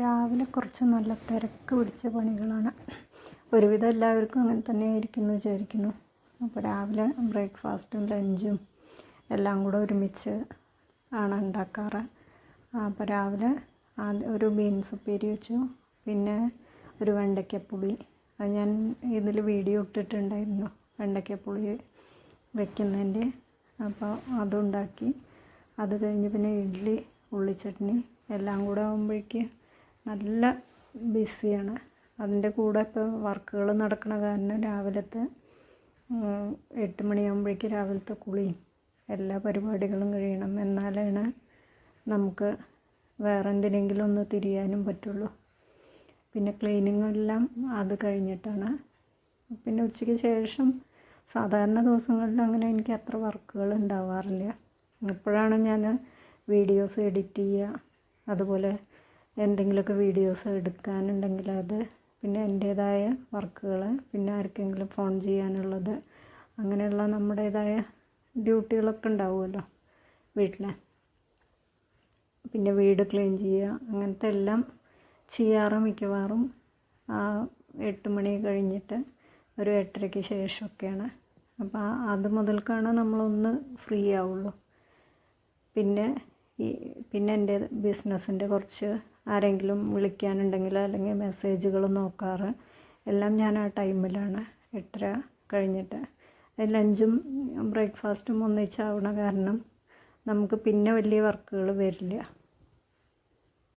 രാവിലെ കുറച്ച് നല്ല തിരക്ക് പിടിച്ച പണികളാണ്. ഒരുവിധം എല്ലാവർക്കും അങ്ങനെ തന്നെ ആയിരിക്കുന്നു വിചാരിക്കുന്നു. അപ്പോൾ രാവിലെ ബ്രേക്ക്ഫാസ്റ്റും ലഞ്ചും എല്ലാം കൂടെ ഒരുമിച്ച് ആണ് ഉണ്ടാക്കാറ്. അപ്പോൾ രാവിലെ ഒരു ബീൻസ് ഉപ്പേരി വെച്ചു, പിന്നെ ഒരു വെണ്ടയ്ക്കപ്പുളി. അത് ഞാൻ ഇതിൽ വീഡിയോ ഇട്ടിട്ടുണ്ടായിരുന്നു വെണ്ടയ്ക്കപ്പുളി വെക്കുന്നതിൻ്റെ. അപ്പോൾ അതുണ്ടാക്കി. അത് കഴിഞ്ഞ് പിന്നെ ഇഡ്ഡലി, ഉള്ളിച്ചട്നി എല്ലാം കൂടെ ആകുമ്പോഴേക്ക് നല്ല ബിസിയാണ്. അതിൻ്റെ കൂടെ ഇപ്പോൾ വർക്കുകൾ നടക്കണ കാരണം രാവിലത്തെ 8 മണിയാകുമ്പോഴേക്ക് രാവിലത്തെ കുളിയും എല്ലാ പരിപാടികളും കഴിയണം. എന്നാലാണ് നമുക്ക് വേറെ എന്തിനെങ്കിലും ഒന്ന് തിരിയാനും പറ്റുള്ളൂ. പിന്നെ ക്ലീനിങ് എല്ലാം അത് കഴിഞ്ഞിട്ടാണ്. പിന്നെ ഉച്ചയ്ക്ക് ശേഷം സാധാരണ ദിവസങ്ങളിൽ അങ്ങനെ എനിക്ക് അത്ര വർക്കുകൾ ഉണ്ടാവാറില്ല. ഇപ്പോഴാണ് ഞാൻ വീഡിയോസ് എഡിറ്റ് ചെയ്യുക, അതുപോലെ എന്തെങ്കിലുമൊക്കെ വീഡിയോസ് എടുക്കാനുണ്ടെങ്കിൽ അത്, പിന്നെ എൻ്റേതായ വർക്കുകൾ, പിന്നെ ആർക്കെങ്കിലും ഫോൺ ചെയ്യാനുള്ളത്, അങ്ങനെയുള്ള നമ്മുടേതായ ഡ്യൂട്ടികളൊക്കെ ഉണ്ടാവുമല്ലോ വീട്ടിൽ. പിന്നെ വീട് ക്ലീൻ ചെയ്യുക, അങ്ങനത്തെ എല്ലാം ചെയ്യാറ് മിക്കവാറും 8 മണി കഴിഞ്ഞിട്ട് ഒരു 8:30-ക്ക് ശേഷമൊക്കെയാണ്. അപ്പോൾ അത് മുതൽക്കാണ് നമ്മളൊന്ന് ഫ്രീ ആവുള്ളൂ. പിന്നെ എൻ്റെ ബിസിനസ്സിൻ്റെ കുറച്ച് ആരെങ്കിലും വിളിക്കാനുണ്ടെങ്കിൽ അല്ലെങ്കിൽ മെസ്സേജുകൾ നോക്കാറ് എല്ലാം ഞാൻ ആ ടൈമിലാണ്, 8:30 കഴിഞ്ഞിട്ട്. ലഞ്ചും ബ്രേക്ക്ഫാസ്റ്റും ഒന്നിച്ചാവണ കാരണം നമുക്ക് പിന്നെ വലിയ വർക്കുകൾ വരില്ല.